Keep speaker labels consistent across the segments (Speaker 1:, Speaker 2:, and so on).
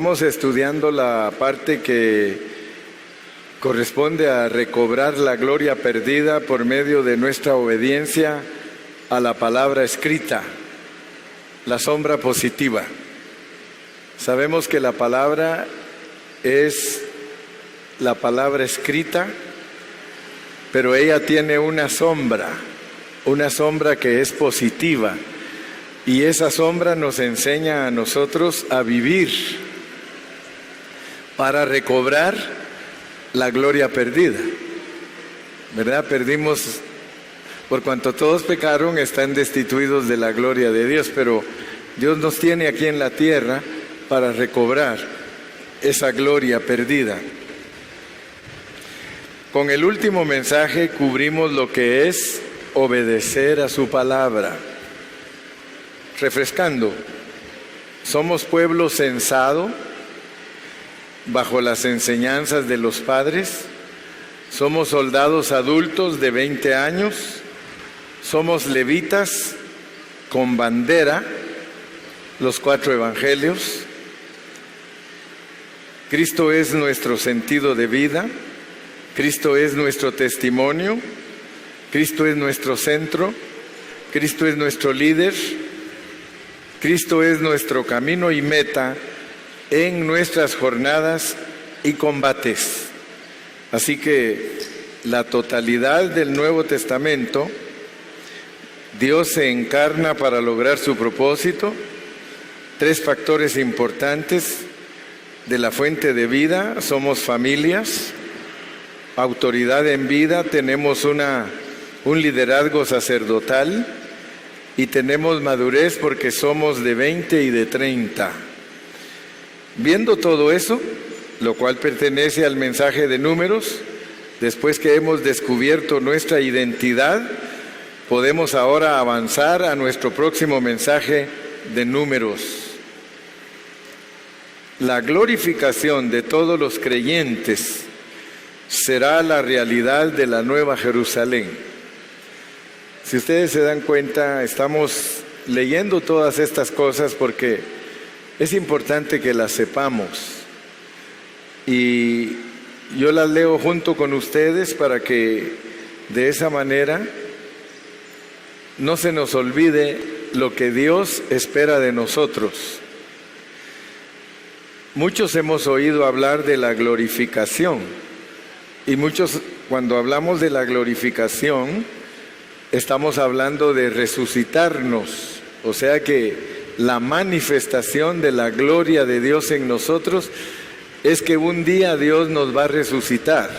Speaker 1: Estamos estudiando la parte que corresponde a recobrar la gloria perdida por medio de nuestra obediencia a la palabra escrita, la sombra positiva. Sabemos que la palabra es la palabra escrita, pero ella tiene una sombra que es positiva, y esa sombra nos enseña a nosotros a vivir para recobrar la gloria perdida, ¿verdad? Perdimos, por cuanto todos pecaron, están destituidos de la gloria de Dios, pero Dios nos tiene aquí en la tierra para recobrar esa gloria perdida. Con el último mensaje cubrimos lo que es obedecer a su palabra. Refrescando, somos pueblo censado bajo las enseñanzas de los padres, somos soldados adultos de 20 años, somos levitas con bandera, los 4 evangelios. Cristo es nuestro sentido de vida, Cristo es nuestro testimonio, Cristo es nuestro centro, Cristo es nuestro líder, Cristo es nuestro camino y meta en nuestras jornadas y combates. Así que la totalidad del Nuevo Testamento, Dios se encarna para lograr su propósito. 3 factores importantes de la fuente de vida: somos familias, autoridad en vida, tenemos un liderazgo sacerdotal y tenemos madurez porque somos de 20 y de 30. Viendo todo eso, lo cual pertenece al mensaje de Números, después que hemos descubierto nuestra identidad, podemos ahora avanzar a nuestro próximo mensaje de Números. La glorificación de todos los creyentes será la realidad de la Nueva Jerusalén. Si ustedes se dan cuenta, estamos leyendo todas estas cosas porque es importante que las sepamos, y yo las leo junto con ustedes para que de esa manera no se nos olvide lo que Dios espera de nosotros. Muchos hemos oído hablar de la glorificación, y muchos, cuando hablamos de la glorificación, estamos hablando de resucitarnos, o sea que la manifestación de la gloria de Dios en nosotros es que un día Dios nos va a resucitar.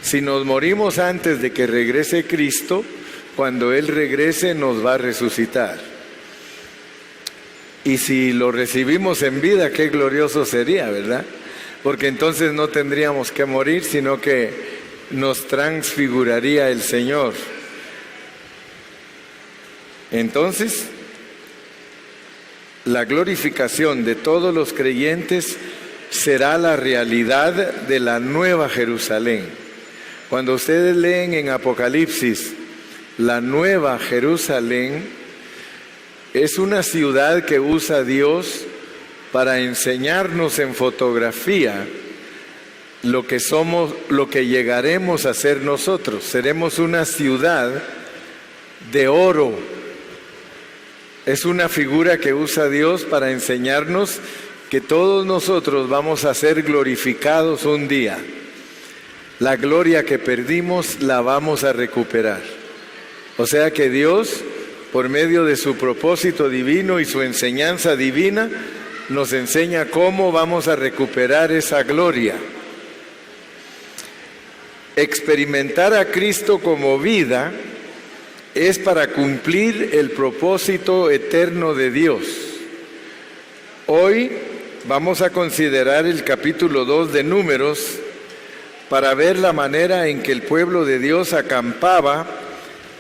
Speaker 1: Si nos morimos antes de que regrese Cristo, cuando Él regrese nos va a resucitar. Y si lo recibimos en vida, qué glorioso sería, ¿verdad? Porque entonces no tendríamos que morir, sino que nos transfiguraría el Señor. Entonces, la glorificación de todos los creyentes será la realidad de la Nueva Jerusalén. Cuando ustedes leen en Apocalipsis, la Nueva Jerusalén es una ciudad que usa Dios para enseñarnos en fotografía lo que somos, lo que llegaremos a ser nosotros. Seremos una ciudad de oro. Es una figura que usa Dios para enseñarnos que todos nosotros vamos a ser glorificados un día. La gloria que perdimos la vamos a recuperar. O sea que Dios, por medio de su propósito divino y su enseñanza divina, nos enseña cómo vamos a recuperar esa gloria. Experimentar a Cristo como vida es para cumplir el propósito eterno de Dios. Hoy vamos a considerar el capítulo 2 de Números para ver la manera en que el pueblo de Dios acampaba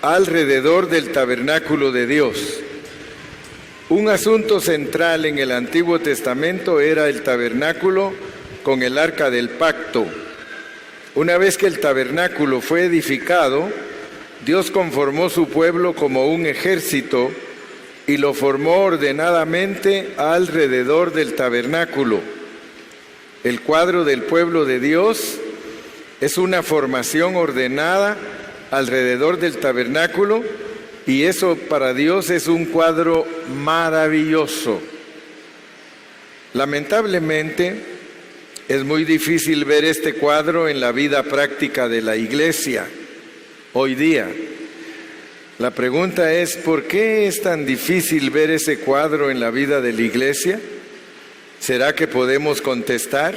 Speaker 1: alrededor del tabernáculo de Dios. Un asunto central en el Antiguo Testamento era el tabernáculo con el arca del pacto. Una vez que el tabernáculo fue edificado, Dios conformó su pueblo como un ejército y lo formó ordenadamente alrededor del tabernáculo. El cuadro del pueblo de Dios es una formación ordenada alrededor del tabernáculo, y eso para Dios es un cuadro maravilloso. Lamentablemente, es muy difícil ver este cuadro en la vida práctica de la iglesia hoy día. La pregunta es, ¿por qué es tan difícil ver ese cuadro en la vida de la iglesia? ¿Será que podemos contestar?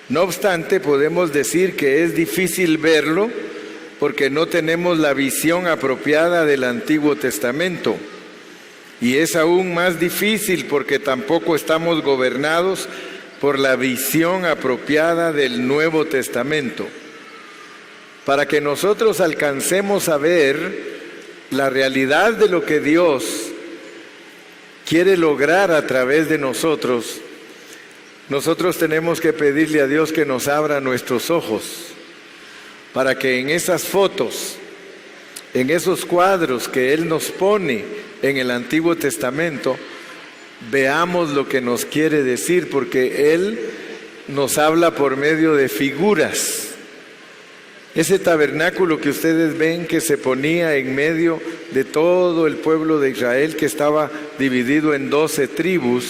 Speaker 1: No obstante, podemos decir que es difícil verlo porque no tenemos la visión apropiada del Antiguo Testamento. Y es aún más difícil porque tampoco estamos gobernados por la visión apropiada del Nuevo Testamento. Para que nosotros alcancemos a ver la realidad de lo que Dios quiere lograr a través de nosotros, nosotros tenemos que pedirle a Dios que nos abra nuestros ojos, para que en esas fotos, en esos cuadros que Él nos pone en el Antiguo Testamento, veamos lo que nos quiere decir, porque Él nos habla por medio de figuras. Ese tabernáculo que ustedes ven que se ponía en medio de todo el pueblo de Israel, que estaba dividido en 12 tribus,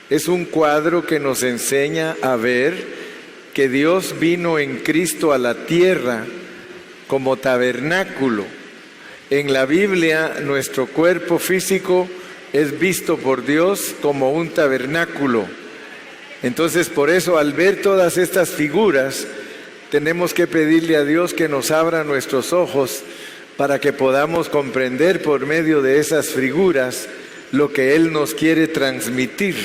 Speaker 1: es un cuadro que nos enseña a ver que Dios vino en Cristo a la tierra como tabernáculo. En la Biblia, nuestro cuerpo físico es visto por Dios como un tabernáculo. Entonces, por eso, al ver todas estas figuras, tenemos que pedirle a Dios que nos abra nuestros ojos para que podamos comprender por medio de esas figuras lo que Él nos quiere transmitir.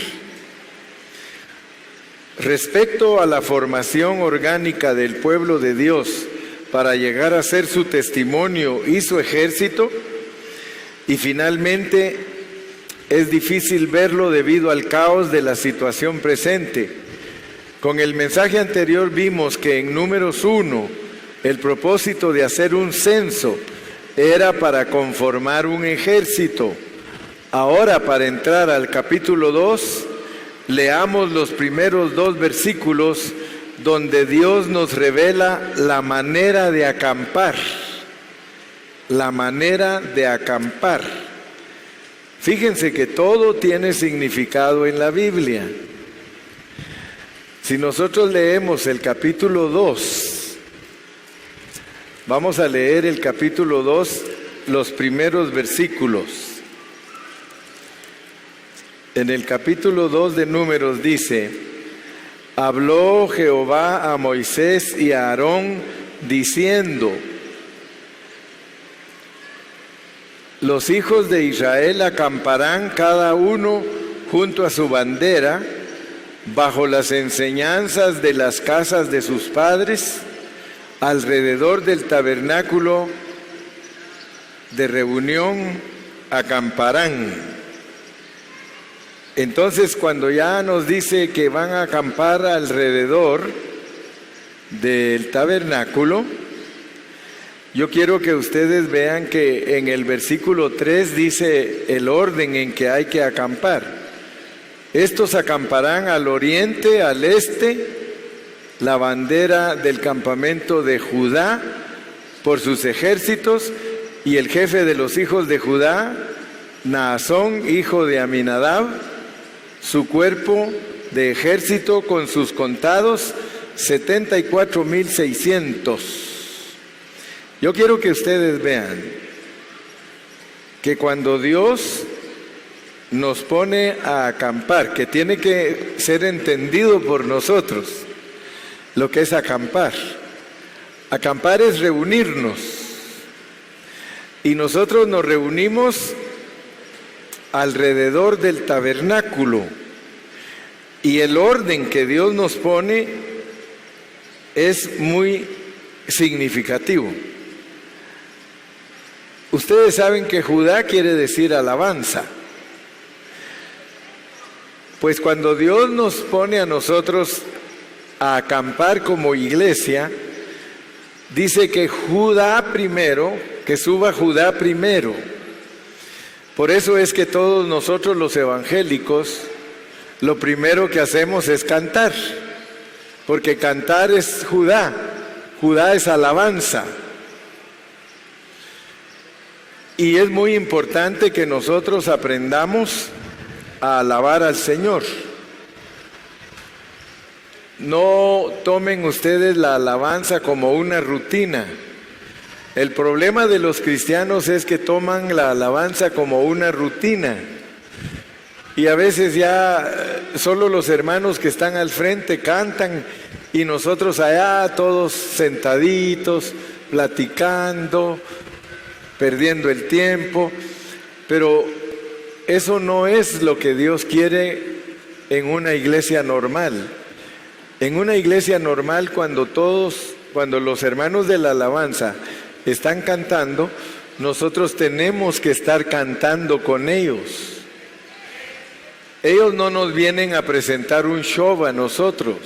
Speaker 1: Respecto a la formación orgánica del pueblo de Dios para llegar a ser su testimonio y su ejército, y finalmente es difícil verlo debido al caos de la situación presente. Con el mensaje anterior vimos que en Números 1, el propósito de hacer un censo era para conformar un ejército. Ahora, para entrar al capítulo 2, leamos los primeros 2 versículos donde Dios nos revela la manera de acampar. La manera de acampar. Fíjense que todo tiene significado en la Biblia. Si nosotros leemos el capítulo 2, vamos a leer el capítulo 2, los primeros versículos. En el capítulo 2 de Números dice: habló Jehová a Moisés y a Aarón diciendo: los hijos de Israel acamparán cada uno junto a su bandera, bajo las enseñanzas de las casas de sus padres, alrededor del tabernáculo de reunión acamparán. Entonces, cuando ya nos dice que van a acampar alrededor del tabernáculo, yo quiero que ustedes vean que en el versículo 3 dice el orden en que hay que acampar. Estos acamparán al oriente, al este, la bandera del campamento de Judá por sus ejércitos, y el jefe de los hijos de Judá, Naasón, hijo de Aminadab, su cuerpo de ejército con sus contados, 74,600. Yo quiero que ustedes vean que cuando Dios nos pone a acampar, que tiene que ser entendido por nosotros lo que es acampar. Acampar es reunirnos, y nosotros nos reunimos alrededor del tabernáculo, y el orden que Dios nos pone es muy significativo. Ustedes saben que Judá quiere decir alabanza. Pues cuando Dios nos pone a nosotros a acampar como iglesia, dice que Judá primero, que suba Judá primero. Por eso es que todos nosotros los evangélicos lo primero que hacemos es cantar, porque cantar es Judá, Judá es alabanza. Y es muy importante que nosotros aprendamos a alabar al Señor. No tomen ustedes la alabanza como una rutina. El problema de los cristianos es que toman la alabanza como una rutina. Y a veces ya solo los hermanos que están al frente cantan y nosotros allá todos sentaditos, platicando, perdiendo el tiempo. Pero eso no es lo que Dios quiere en una iglesia normal. En una iglesia normal, cuando los hermanos de la alabanza están cantando, nosotros tenemos que estar cantando con ellos. Ellos no nos vienen a presentar un show a nosotros.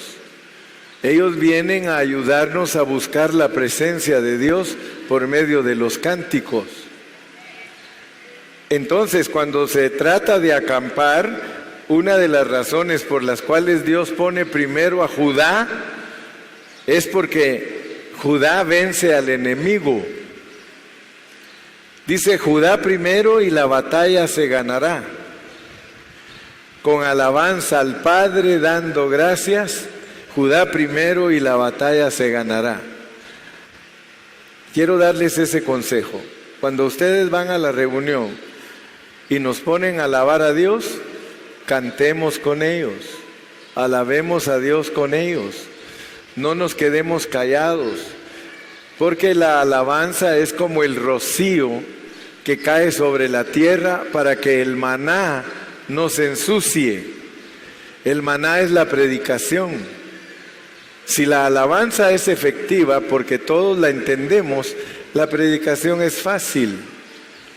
Speaker 1: Ellos vienen a ayudarnos a buscar la presencia de Dios por medio de los cánticos. Entonces, cuando se trata de acampar, una de las razones por las cuales Dios pone primero a Judá es porque Judá vence al enemigo. Dice Judá primero y la batalla se ganará. Con alabanza al Padre dando gracias, Judá primero y la batalla se ganará. Quiero darles ese consejo. Cuando ustedes van a la reunión y nos ponen a alabar a Dios, cantemos con ellos, alabemos a Dios con ellos, no nos quedemos callados, porque la alabanza es como el rocío que cae sobre la tierra para que el maná no se ensucie. El maná es la predicación. Si la alabanza es efectiva, porque todos la entendemos, la predicación es fácil.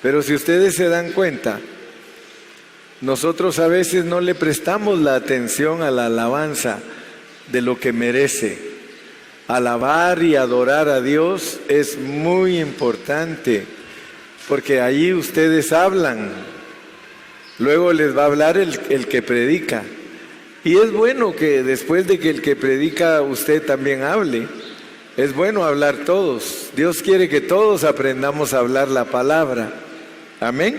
Speaker 1: Pero si ustedes se dan cuenta, nosotros a veces no le prestamos la atención a la alabanza de lo que merece. Alabar y adorar a Dios es muy importante, porque allí ustedes hablan, luego les va a hablar el que predica. Y es bueno que después de que el que predica usted también hable. Es bueno hablar todos. Dios quiere que todos aprendamos a hablar la palabra. Amén.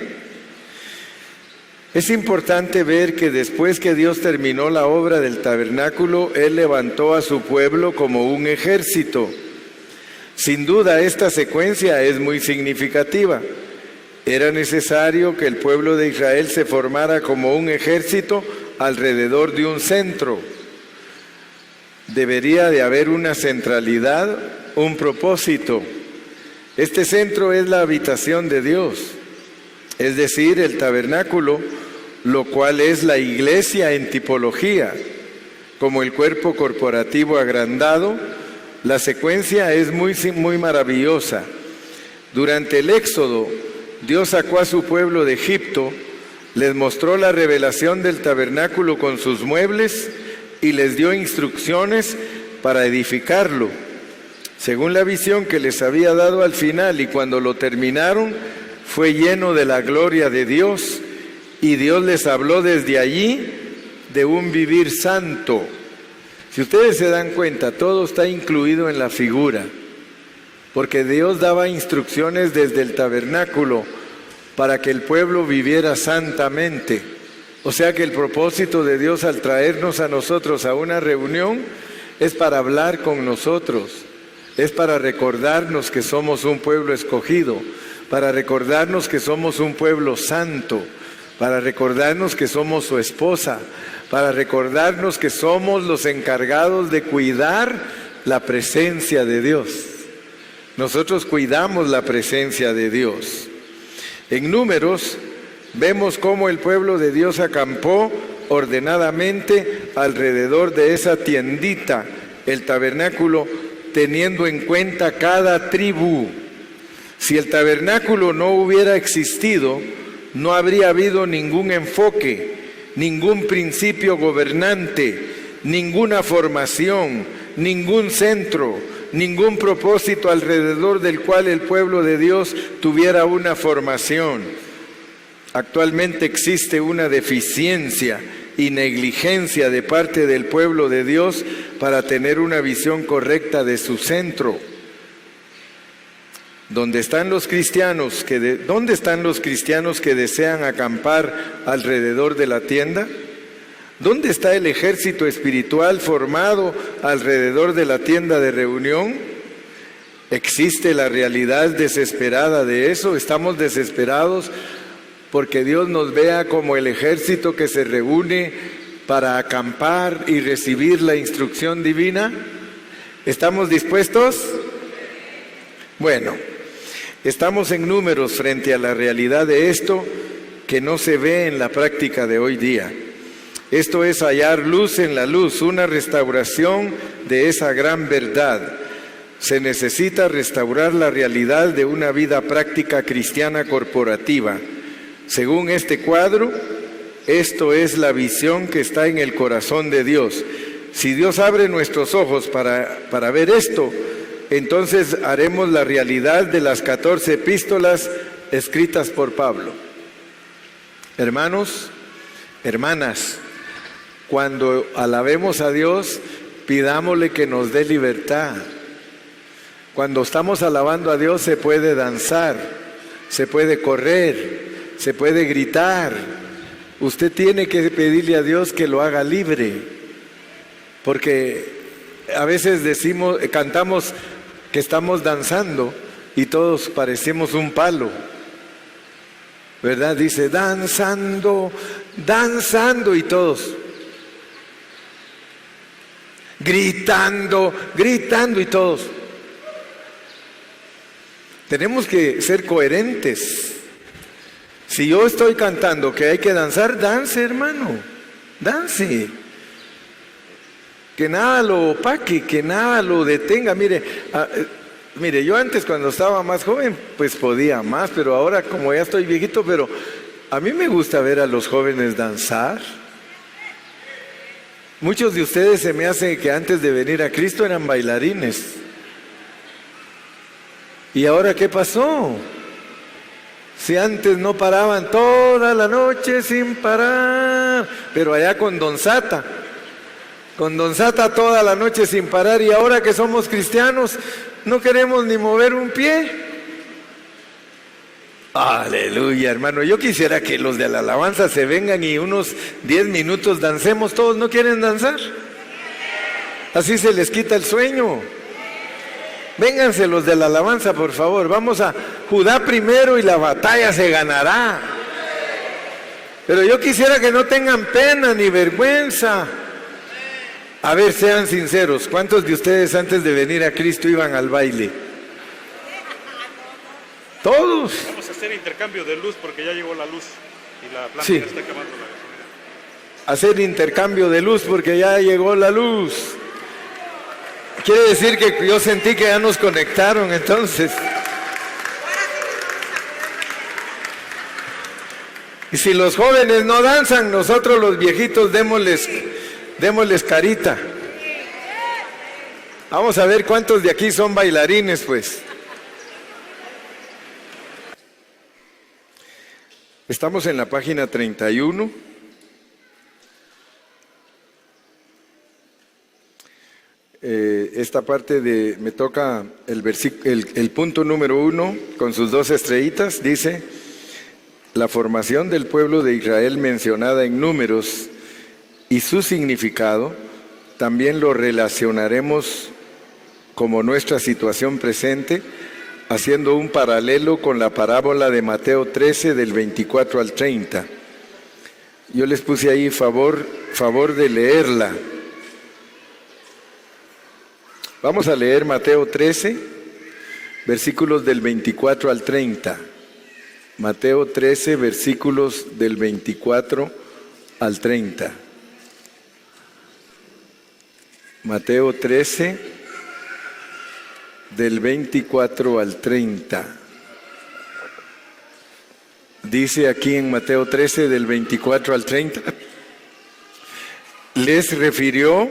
Speaker 1: Es importante ver que después que Dios terminó la obra del tabernáculo, Él levantó a su pueblo como un ejército. Sin duda, esta secuencia es muy significativa. Era necesario que el pueblo de Israel se formara como un ejército alrededor de un centro. Debería de haber una centralidad, un propósito. Este centro es la habitación de Dios, es decir, el tabernáculo, lo cual es la iglesia en tipología. Como el cuerpo corporativo agrandado, la secuencia es muy maravillosa. Durante el Éxodo, Dios sacó a su pueblo de Egipto, les mostró la revelación del tabernáculo con sus muebles y les dio instrucciones para edificarlo, según la visión que les había dado al final, y cuando lo terminaron, fue lleno de la gloria de Dios, y Dios les habló desde allí de un vivir santo. Si ustedes se dan cuenta, todo está incluido en la figura, porque Dios daba instrucciones desde el tabernáculo para que el pueblo viviera santamente. O sea que el propósito de Dios al traernos a nosotros a una reunión es para hablar con nosotros, es para recordarnos que somos un pueblo escogido, para recordarnos que somos un pueblo santo, para recordarnos que somos su esposa, para recordarnos que somos los encargados de cuidar la presencia de Dios. Nosotros cuidamos la presencia de Dios. En Números vemos cómo el pueblo de Dios acampó ordenadamente alrededor de esa tiendita, el tabernáculo, teniendo en cuenta cada tribu. Si el tabernáculo no hubiera existido, no habría habido ningún enfoque, ningún principio gobernante, ninguna formación, ningún centro, ningún propósito alrededor del cual el pueblo de Dios tuviera una formación. Actualmente existe una deficiencia y negligencia de parte del pueblo de Dios para tener una visión correcta de su centro. ¿Dónde están los cristianos que desean acampar alrededor de la tienda? ¿Dónde está el ejército espiritual formado alrededor de la tienda de reunión? ¿Existe la realidad desesperada de eso? ¿Estamos desesperados porque Dios nos vea como el ejército que se reúne para acampar y recibir la instrucción divina? ¿Estamos dispuestos? Bueno, estamos en Números frente a la realidad de esto que no se ve en la práctica de hoy día. Esto es hallar luz en la luz, una restauración de esa gran verdad. Se necesita restaurar la realidad de una vida práctica cristiana corporativa. Según este cuadro, esto es la visión que está en el corazón de Dios. Si Dios abre nuestros ojos para ver esto, entonces haremos la realidad de las 14 epístolas escritas por Pablo. Hermanos, hermanas, cuando alabemos a Dios, pidámosle que nos dé libertad. Cuando estamos alabando a Dios se puede danzar, se puede correr, se puede gritar. Usted tiene que pedirle a Dios que lo haga libre, porque a veces cantamos que estamos danzando y todos parecemos un palo, ¿verdad? Dice danzando, danzando y todos gritando, gritando y todos. Tenemos que ser coherentes. Si yo estoy cantando que hay que danzar, dance, hermano, dance. Que nada lo opaque, que nada lo detenga. Mire, yo antes cuando estaba más joven, pues podía más, pero ahora como ya estoy viejito, pero a mí me gusta ver a los jóvenes danzar. Muchos de ustedes se me hace que antes de venir a Cristo eran bailarines. ¿Y ahora qué pasó? Si antes no paraban toda la noche sin parar, pero allá con Don Sata toda la noche sin parar, y ahora que somos cristianos no queremos ni mover un pie. Aleluya, hermano. Yo quisiera que los de la alabanza se vengan y unos 10 minutos dancemos todos. ¿No quieren danzar? Así se les quita el sueño. Vénganse los de la alabanza, por favor. Vamos a Judá primero y la batalla se ganará. Pero yo quisiera que no tengan pena ni vergüenza. A ver, sean sinceros. ¿Cuántos de ustedes antes de venir a Cristo iban al baile? Todos.
Speaker 2: Vamos a hacer intercambio de luz porque ya llegó la luz y la planta
Speaker 1: sí.
Speaker 2: Está acabando la gasolina.
Speaker 1: Hacer intercambio de luz porque ya llegó la luz. Quiere decir que yo sentí que ya nos conectaron entonces. Y si los jóvenes no danzan, nosotros los viejitos démosles carita. Vamos a ver cuántos de aquí son bailarines, pues. Estamos en la página 31. Esta parte me toca el punto número 1 con sus 2 estrellitas. Dice: la formación del pueblo de Israel mencionada en Números y su significado también lo relacionaremos como nuestra situación presente, haciendo un paralelo con la parábola de Mateo 13 del 24 al 30. Yo les puse ahí favor de leerla. Vamos a leer Mateo 13, versículos del 24 al 30. Mateo 13, versículos del 24 al 30. Mateo 13, del 24 al 30. Dice aquí en Mateo 13, del 24 al 30, les refirió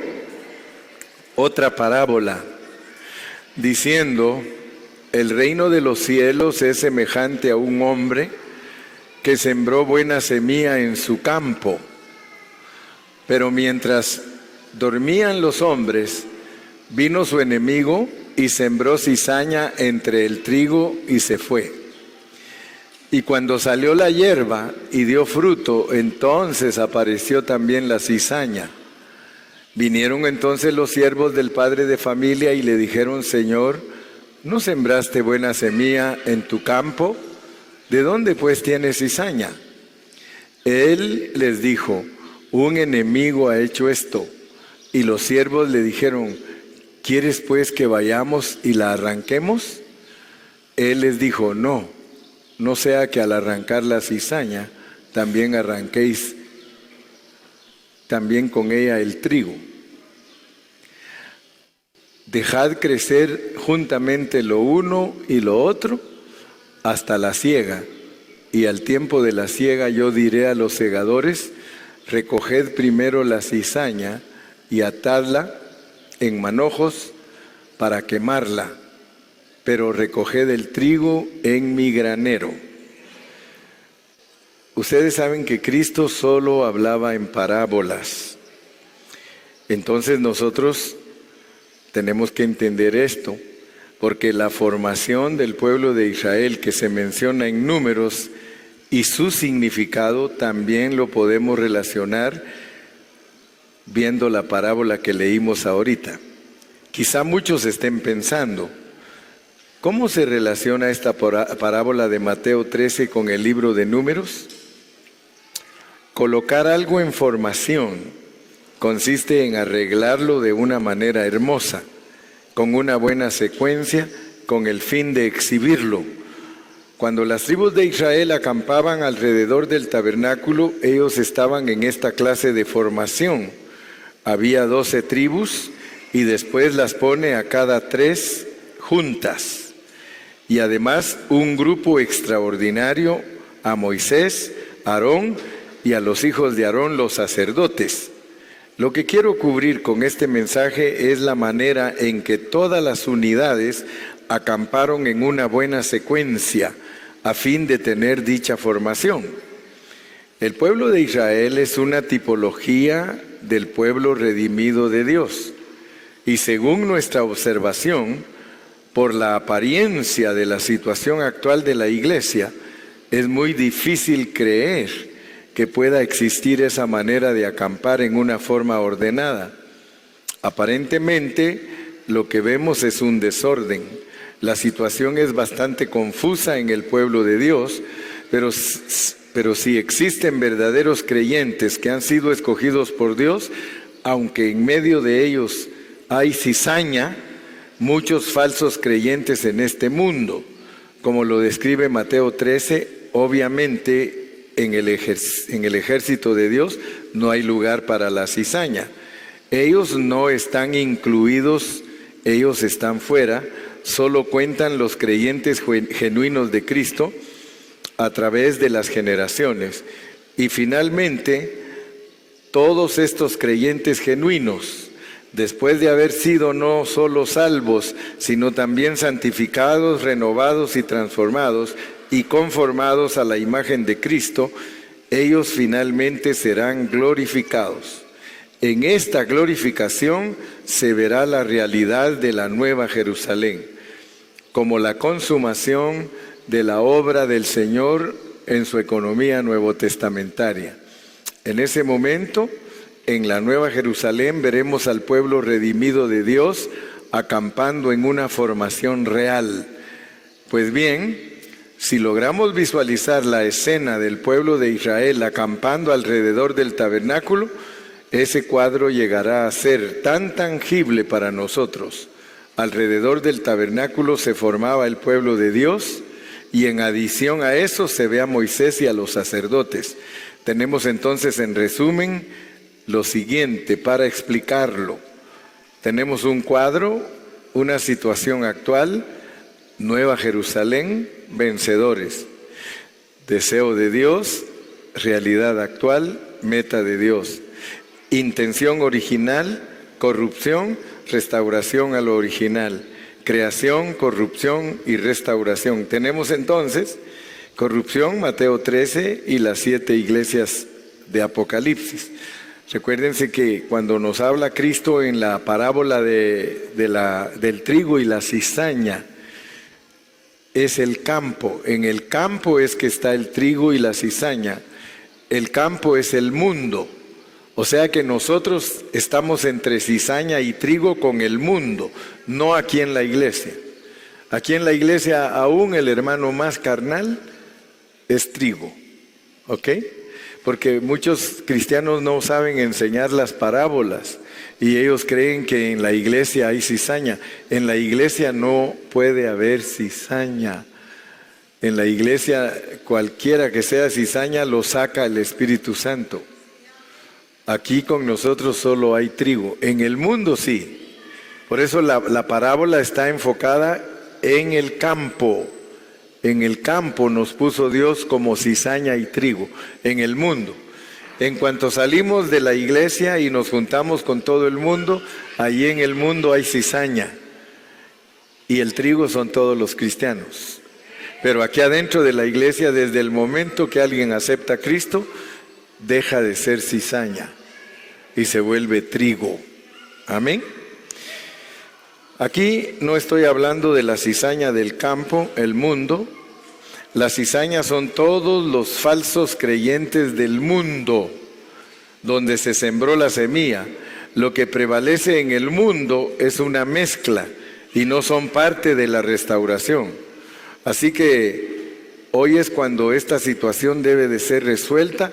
Speaker 1: otra parábola, diciendo: el reino de los cielos es semejante a un hombre que sembró buena semilla en su campo. Pero mientras dormían los hombres, vino su enemigo y sembró cizaña entre el trigo y se fue. Y cuando salió la hierba y dio fruto, entonces apareció también la cizaña. Vinieron entonces los siervos del padre de familia y le dijeron: Señor, ¿no sembraste buena semilla en tu campo? ¿De dónde pues tienes cizaña? Él les dijo: un enemigo ha hecho esto. Y los siervos le dijeron: ¿quieres pues que vayamos y la arranquemos? Él les dijo: no sea que al arrancar la cizaña también arranquéis también con ella el trigo. Dejad crecer juntamente lo uno y lo otro hasta la siega, y al tiempo de la siega yo diré a los segadores: recoged primero la cizaña y atadla en manojos para quemarla, pero recoged el trigo en mi granero. Ustedes saben que Cristo solo hablaba en parábolas. Entonces nosotros tenemos que entender esto, porque la formación del pueblo de Israel que se menciona en Números y su significado también lo podemos relacionar viendo la parábola que leímos ahorita. Quizá muchos estén pensando: ¿cómo se relaciona esta parábola de Mateo 13 con el libro de Números? Colocar algo en formación consiste en arreglarlo de una manera hermosa, con una buena secuencia, con el fin de exhibirlo. Cuando las tribus de Israel acampaban alrededor del tabernáculo, ellos estaban en esta clase de formación. Había 12 tribus y después las pone a cada 3 juntas. Y además un grupo extraordinario a Moisés, Aarón y a los hijos de Aarón, los sacerdotes. Lo que quiero cubrir con este mensaje es la manera en que todas las unidades acamparon en una buena secuencia a fin de tener dicha formación. El pueblo de Israel es una tipología del pueblo redimido de Dios. Y según nuestra observación, por la apariencia de la situación actual de la iglesia, es muy difícil creer que pueda existir esa manera de acampar en una forma ordenada. Aparentemente, lo que vemos es un desorden. La situación es bastante confusa en el pueblo de Dios, pero si existen verdaderos creyentes que han sido escogidos por Dios, aunque en medio de ellos hay cizaña, muchos falsos creyentes en este mundo, como lo describe Mateo 13, obviamente en el ejército de Dios no hay lugar para la cizaña. Ellos no están incluidos, ellos están fuera, solo cuentan los creyentes genuinos de Cristo a través de las generaciones. Y finalmente, todos estos creyentes genuinos, después de haber sido no solo salvos, sino también santificados, renovados y transformados y conformados a la imagen de Cristo, ellos finalmente serán glorificados. En esta glorificación se verá la realidad de la Nueva Jerusalén, como la consumación de la obra del Señor en su economía nuevotestamentaria. En ese momento, en la Nueva Jerusalén, veremos al pueblo redimido de Dios acampando en una formación real. Pues bien, si logramos visualizar la escena del pueblo de Israel acampando alrededor del tabernáculo, ese cuadro llegará a ser tan tangible para nosotros. Alrededor del tabernáculo se formaba el pueblo de Dios, y en adición a eso se ve a Moisés y a los sacerdotes. Tenemos entonces en resumen lo siguiente para explicarlo. Tenemos un cuadro, una situación actual: Nueva Jerusalén, vencedores. Deseo de Dios, realidad actual, meta de Dios. Intención original, corrupción, restauración a lo original. Creación, corrupción y restauración. Tenemos entonces corrupción, Mateo 13 y las 7 iglesias de Apocalipsis. Recuérdense que cuando nos habla Cristo en la parábola del trigo y la cizaña, es el campo. En el campo es que está el trigo y la cizaña. El campo es el mundo. O sea que nosotros estamos entre cizaña y trigo con el mundo, no aquí en la iglesia. Aquí en la iglesia aún el hermano más carnal es trigo. ¿Ok? Porque muchos cristianos no saben enseñar las parábolas y ellos creen que en la iglesia hay cizaña. En la iglesia no puede haber cizaña. En la iglesia cualquiera que sea cizaña lo saca el Espíritu Santo. Aquí con nosotros solo hay trigo. En el mundo sí. Por eso la parábola está enfocada en el campo. En el campo nos puso Dios como cizaña y trigo, en el mundo. En cuanto salimos de la iglesia y nos juntamos con todo el mundo, allí en el mundo hay cizaña. Y el trigo son todos los cristianos. Pero aquí adentro de la iglesia, desde el momento que alguien acepta a Cristo, deja de ser cizaña y se vuelve trigo. Amén. Aquí no estoy hablando de la cizaña del campo, el mundo. Las cizañas son todos los falsos creyentes del mundo, donde se sembró la semilla. Lo que prevalece en el mundo es una mezcla y no son parte de la restauración. Así que hoy es cuando esta situación debe de ser resuelta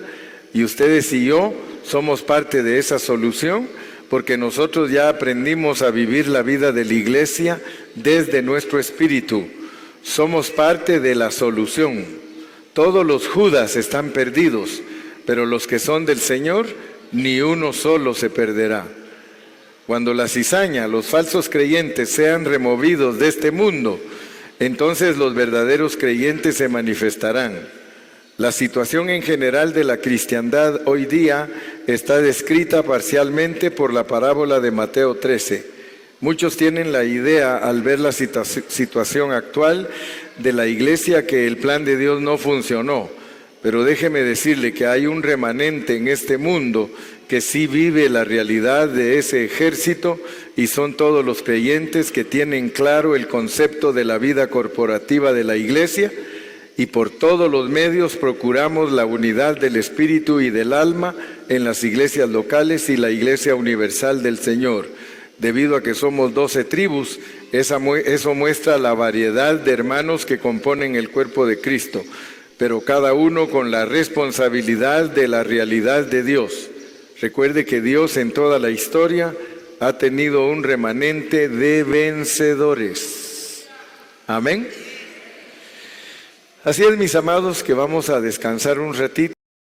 Speaker 1: y ustedes y yo somos parte de esa solución, porque nosotros ya aprendimos a vivir la vida de la iglesia desde nuestro espíritu. Somos parte de la solución. Todos los Judas están perdidos, pero los que son del Señor, ni uno solo se perderá. Cuando la cizaña, los falsos creyentes sean removidos de este mundo, entonces los verdaderos creyentes se manifestarán. La situación en general de la cristiandad hoy día está descrita parcialmente por la parábola de Mateo 13. Muchos tienen la idea al ver la situación actual de la iglesia que el plan de Dios no funcionó. Pero déjeme decirle que hay un remanente en este mundo que sí vive la realidad de ese ejército y son todos los creyentes que tienen claro el concepto de la vida corporativa de la iglesia. Y por todos los medios procuramos la unidad del espíritu y del alma en las iglesias locales y la iglesia universal del Señor. Debido a que somos 12 tribus, eso muestra la variedad de hermanos que componen el cuerpo de Cristo, pero cada uno con la responsabilidad de la realidad de Dios. Recuerde que Dios en toda la historia ha tenido un remanente de vencedores. Amén. Así es, mis amados, que vamos a descansar un ratito.